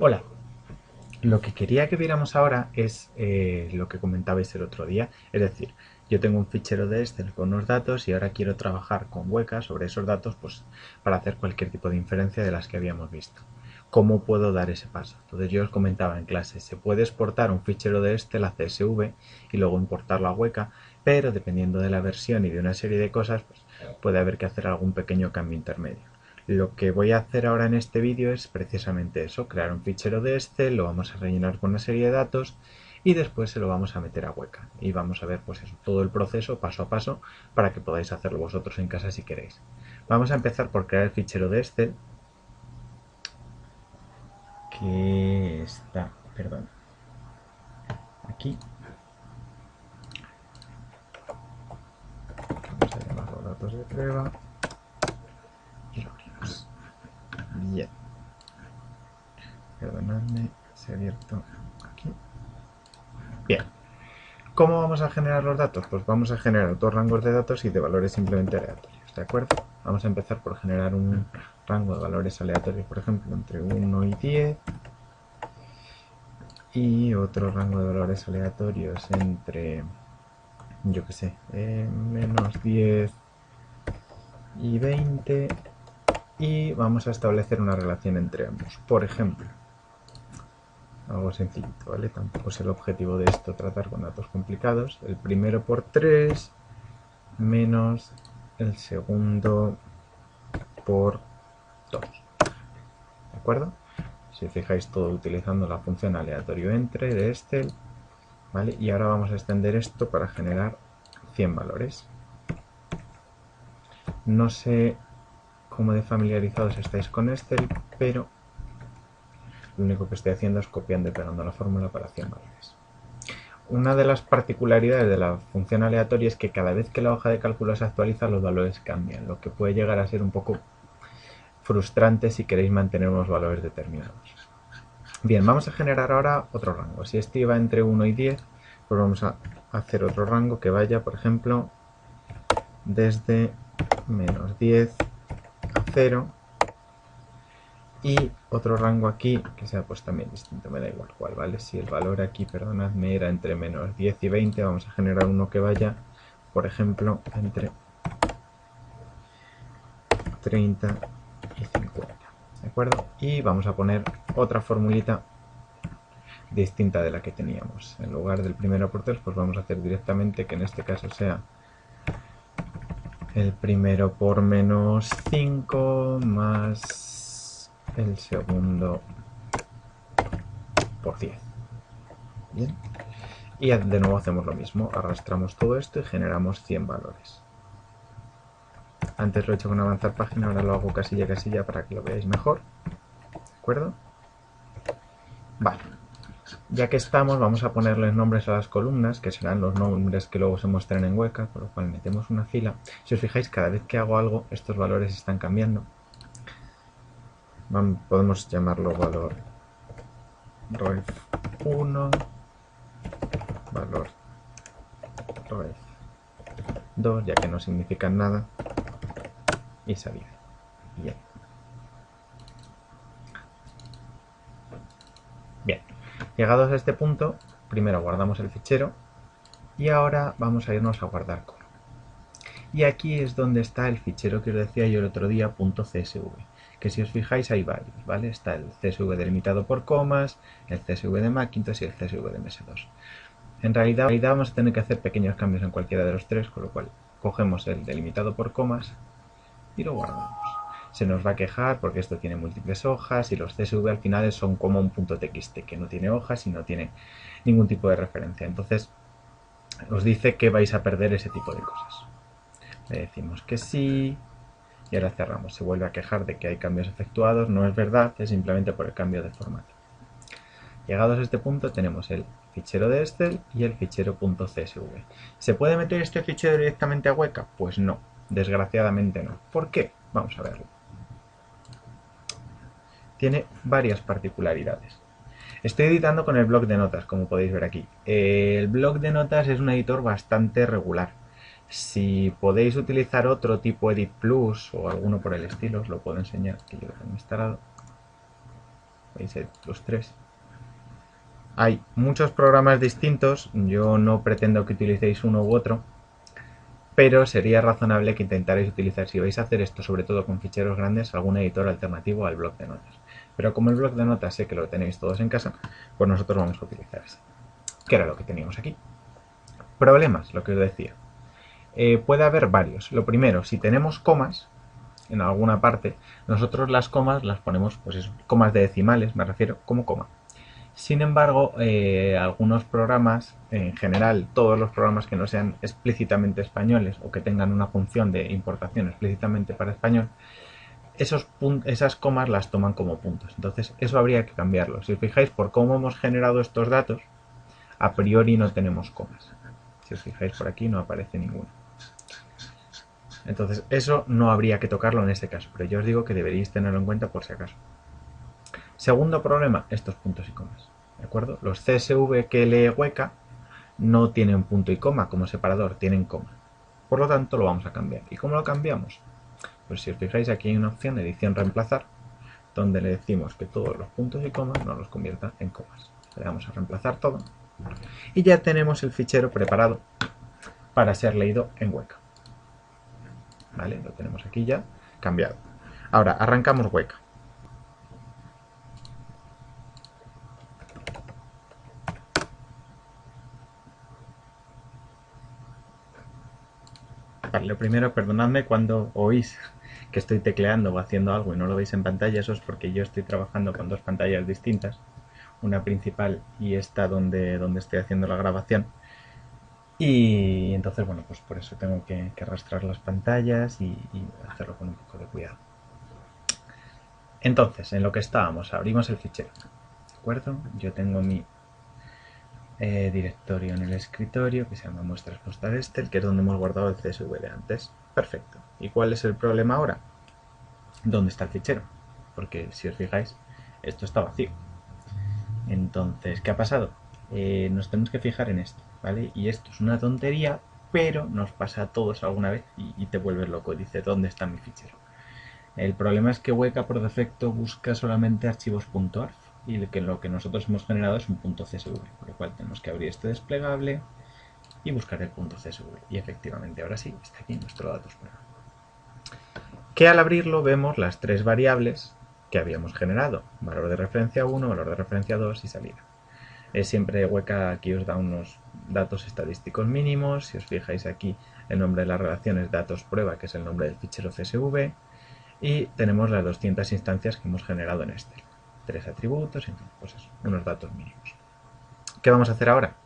Hola, lo que quería que viéramos ahora es lo que comentabais el otro día, es decir, yo tengo un fichero de Excel con unos datos y ahora quiero trabajar con Weka sobre esos datos pues, para hacer cualquier tipo de inferencia de las que habíamos visto. ¿Cómo puedo dar ese paso? Entonces yo os comentaba en clase, se puede exportar un fichero de Excel a CSV y luego importarlo a Weka, pero dependiendo de la versión y de una serie de cosas, pues, puede haber que hacer algún pequeño cambio intermedio. Lo que voy a hacer ahora en este vídeo es precisamente eso, crear un fichero de Excel, lo vamos a rellenar con una serie de datos y después se lo vamos a meter a Weka. Y vamos a ver pues eso, todo el proceso paso a paso para que podáis hacerlo vosotros en casa si queréis. Vamos a empezar por crear el fichero de Excel que está, perdón, aquí. Vamos a llamarlo datos de prueba y lo abrimos. Bien, perdonadme, se ha abierto aquí. Bien, ¿cómo vamos a generar los datos? Pues vamos a generar dos rangos de datos y de valores simplemente aleatorios, ¿de acuerdo? Vamos a empezar por generar un rango de valores aleatorios, por ejemplo, entre 1 y 10, y otro rango de valores aleatorios entre, yo que sé, menos 10 y 20, y vamos a establecer una relación entre ambos. Por ejemplo, algo sencillito, ¿vale? Tampoco es el objetivo de esto tratar con datos complicados. El primero por 3 menos el segundo por 2. ¿De acuerdo? Si fijáis, todo utilizando la función aleatorio entre de Excel, ¿vale? Y ahora vamos a extender esto para generar 100 valores. No sé cómo de familiarizados estáis con Excel, pero lo único que estoy haciendo es copiando y pegando la fórmula para 100 valores. Una de las particularidades de la función aleatoria es que cada vez que la hoja de cálculo se actualiza los valores cambian, lo que puede llegar a ser un poco frustrante si queréis mantener unos valores determinados. Bien, vamos a generar ahora otro rango. Si este iba entre 1 y 10, pues vamos a hacer otro rango que vaya, por ejemplo, desde menos 10 a 0. Y otro rango aquí que sea pues también distinto, me da igual cuál, ¿vale? Si el valor aquí, perdonadme, era entre menos 10 y 20, vamos a generar uno que vaya, por ejemplo, entre 30 y 50, ¿de acuerdo? Y vamos a poner otra formulita distinta de la que teníamos. En lugar del primero por 3, pues vamos a hacer directamente que en este caso sea el primero por menos 5 más el segundo por 10. Bien. Y de nuevo hacemos lo mismo, arrastramos todo esto y generamos 100 valores. Antes lo he hecho con avanzar página, ahora lo hago casilla a casilla para que lo veáis mejor. ¿De acuerdo? Vale. Ya que estamos, vamos a ponerles nombres a las columnas, que serán los nombres que luego se muestran en Weka, por lo cual metemos una fila. Si os fijáis, cada vez que hago algo, estos valores están cambiando. Podemos llamarlo valor ref 1, valor ref 2, ya que no significan nada, y salida. Bien. Bien. Llegados a este punto, primero guardamos el fichero y ahora vamos a irnos a guardar como. Y aquí es donde está el fichero que os decía yo el otro día, .csv, que si os fijáis hay varios, ¿vale? Está el CSV delimitado por comas, el CSV de Macintosh y el CSV de MS2. En realidad vamos a tener que hacer pequeños cambios en cualquiera de los tres, con lo cual cogemos el delimitado por comas y lo guardamos. Se nos va a quejar porque esto tiene múltiples hojas y los CSV al final son como un .txt que no tiene hojas y no tiene ningún tipo de referencia. Entonces os dice que vais a perder ese tipo de cosas. Le decimos que sí y ahora cerramos. Se vuelve a quejar de que hay cambios efectuados. No es verdad, es simplemente por el cambio de formato. Llegados a este punto tenemos el fichero de Excel y el fichero .csv. ¿Se puede meter este fichero directamente a Weka? Pues no, desgraciadamente no. ¿Por qué? Vamos a verlo. Tiene varias particularidades. Estoy editando con el bloc de notas, como podéis ver aquí. El bloc de notas es un editor bastante regular. Si podéis utilizar otro tipo Edit Plus o alguno por el estilo, os lo puedo enseñar, que yo lo tengo instalado. veis el +3. Hay muchos programas distintos, yo no pretendo que utilicéis uno u otro, pero sería razonable que intentarais utilizar, si vais a hacer esto, sobre todo con ficheros grandes, algún editor alternativo al bloc de notas. Pero como el bloc de notas sé que lo tenéis todos en casa, pues nosotros vamos a utilizar ese, que era lo que teníamos aquí. Problemas, lo que os decía. Puede haber varios. Lo primero, si tenemos comas en alguna parte, nosotros las comas las ponemos, pues eso, comas de decimales, me refiero, como coma. Sin embargo, algunos programas, en general todos los programas que no sean explícitamente españoles o que tengan una función de importación explícitamente para español, esas comas las toman como puntos. Entonces eso habría que cambiarlo. Si os fijáis por cómo hemos generado estos datos, a priori no tenemos comas. Si os fijáis por aquí no aparece ninguna. Entonces eso no habría que tocarlo en este caso, pero yo os digo que deberíais tenerlo en cuenta por si acaso. Segundo problema, estos puntos y comas. ¿De acuerdo? Los CSV que lee Weka no tienen punto y coma como separador, tienen coma. Por lo tanto, lo vamos a cambiar. ¿Y cómo lo cambiamos? Pues si os fijáis, aquí hay una opción, edición reemplazar, donde le decimos que todos los puntos y comas nos los convierta en comas. Le damos a reemplazar todo. Y ya tenemos el fichero preparado para ser leído en Weka. ¿Vale? Lo tenemos aquí ya cambiado. Ahora, arrancamos Weka. Vale, lo primero, perdonadme cuando oís que estoy tecleando o haciendo algo y no lo veis en pantalla, eso es porque yo estoy trabajando con dos pantallas distintas, una principal y esta donde estoy haciendo la grabación. Y entonces, bueno, pues por eso tengo que arrastrar las pantallas y hacerlo con un poco de cuidado. Entonces, en lo que estábamos, abrimos el fichero. ¿De acuerdo? Yo tengo mi directorio en el escritorio que se llama muestras postales, que es donde hemos guardado el CSV de antes. Perfecto. ¿Y cuál es el problema ahora? ¿Dónde está el fichero? Porque si os fijáis, esto está vacío. Entonces, ¿qué ha pasado? Nos tenemos que fijar en esto, ¿vale? Y esto es una tontería, pero nos pasa a todos alguna vez y te vuelves loco y dice, ¿dónde está mi fichero? El problema es que Weka por defecto busca solamente archivos .arf y lo que nosotros hemos generado es un .csv, por lo cual tenemos que abrir este desplegable y buscar el .csv. Y efectivamente, ahora sí, está aquí nuestro datos prueba. Que al abrirlo vemos las tres variables que habíamos generado, valor de referencia 1, valor de referencia 2 y salida. Siempre Weka aquí os da unos datos estadísticos mínimos. Si os fijáis aquí, el nombre de la relación es datos prueba, que es el nombre del fichero CSV, y tenemos las 200 instancias que hemos generado en Excel. 3 atributos, en fin, pues eso, unos datos mínimos. ¿Qué vamos a hacer ahora?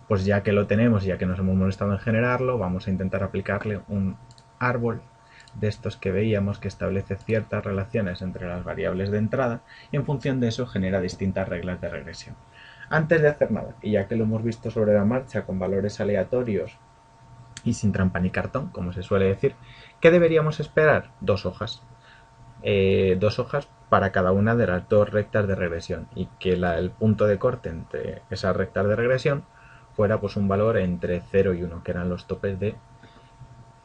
Pues ya que lo tenemos y ya que nos hemos molestado en generarlo, vamos a intentar aplicarle un árbol de estos que veíamos que establece ciertas relaciones entre las variables de entrada y en función de eso genera distintas reglas de regresión. Antes de hacer nada, y ya que lo hemos visto sobre la marcha con valores aleatorios y sin trampa ni cartón, como se suele decir, ¿qué deberíamos esperar? 2 hojas. 2 hojas para cada una de las 2 rectas de regresión y que el punto de corte entre esas rectas de regresión fuera pues un valor entre 0 y 1, que eran los topes de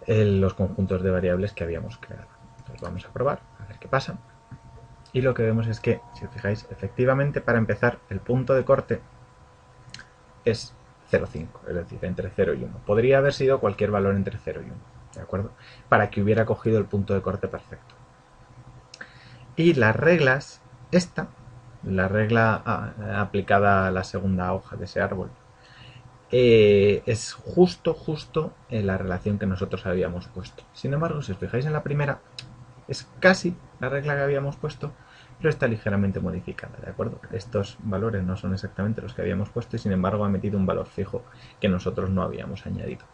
los conjuntos de variables que habíamos creado. Entonces vamos a probar, a ver qué pasa. Y lo que vemos es que, si os fijáis, efectivamente para empezar el punto de corte es 0,5, es decir, entre 0 y 1. Podría haber sido cualquier valor entre 0 y 1, ¿de acuerdo? Para que hubiera cogido el punto de corte perfecto. Y las reglas, la regla aplicada a la segunda hoja de ese árbol, es justo la relación que nosotros habíamos puesto. Sin embargo, si os fijáis en la primera, es casi la regla que habíamos puesto, pero está ligeramente modificada, ¿de acuerdo? Estos valores no son exactamente los que habíamos puesto y sin embargo ha metido un valor fijo que nosotros no habíamos añadido.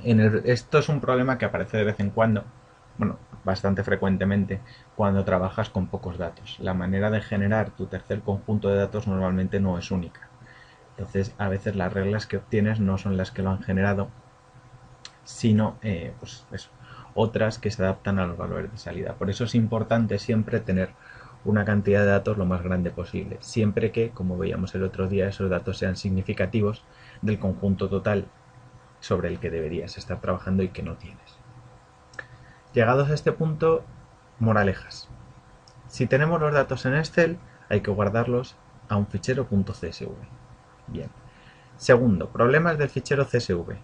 Esto es un problema que aparece de vez en cuando, bueno, bastante frecuentemente, cuando trabajas con pocos datos. La manera de generar tu tercer conjunto de datos normalmente no es única. Entonces, a veces las reglas que obtienes no son las que lo han generado, sino pues eso, otras que se adaptan a los valores de salida. Por eso es importante siempre tener una cantidad de datos lo más grande posible, siempre que, como veíamos el otro día, esos datos sean significativos del conjunto total sobre el que deberías estar trabajando y que no tienes. Llegados a este punto, moralejas. Si tenemos los datos en Excel, hay que guardarlos a un fichero .csv. Bien. Segundo, problemas del fichero CSV.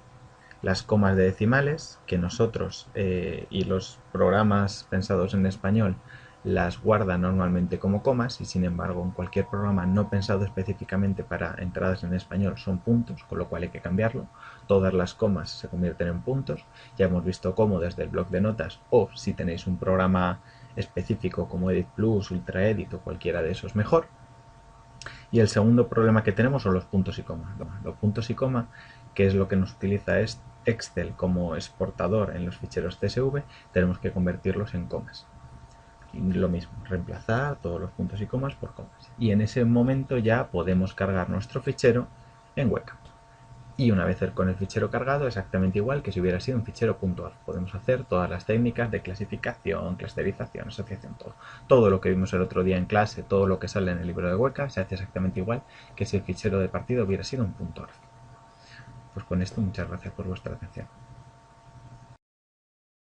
Las comas de decimales, que nosotros y los programas pensados en español las guardan normalmente como comas, y sin embargo en cualquier programa no pensado específicamente para entradas en español son puntos, con lo cual hay que cambiarlo. Todas las comas se convierten en puntos. Ya hemos visto cómo desde el bloc de notas, o si tenéis un programa específico como Edit Plus, UltraEdit o cualquiera de esos, mejor. Y el segundo problema que tenemos son los puntos y coma. Los puntos y coma, que es lo que nos utiliza Excel como exportador en los ficheros CSV, tenemos que convertirlos en comas. Y lo mismo, reemplazar todos los puntos y comas por comas. Y en ese momento ya podemos cargar nuestro fichero en Weka. Y una vez con el fichero cargado, exactamente igual que si hubiera sido un fichero .org. Podemos hacer todas las técnicas de clasificación, clusterización, asociación, todo. Todo lo que vimos el otro día en clase, todo lo que sale en el libro de Weka, se hace exactamente igual que si el fichero de partida hubiera sido un .org. Pues con esto, muchas gracias por vuestra atención.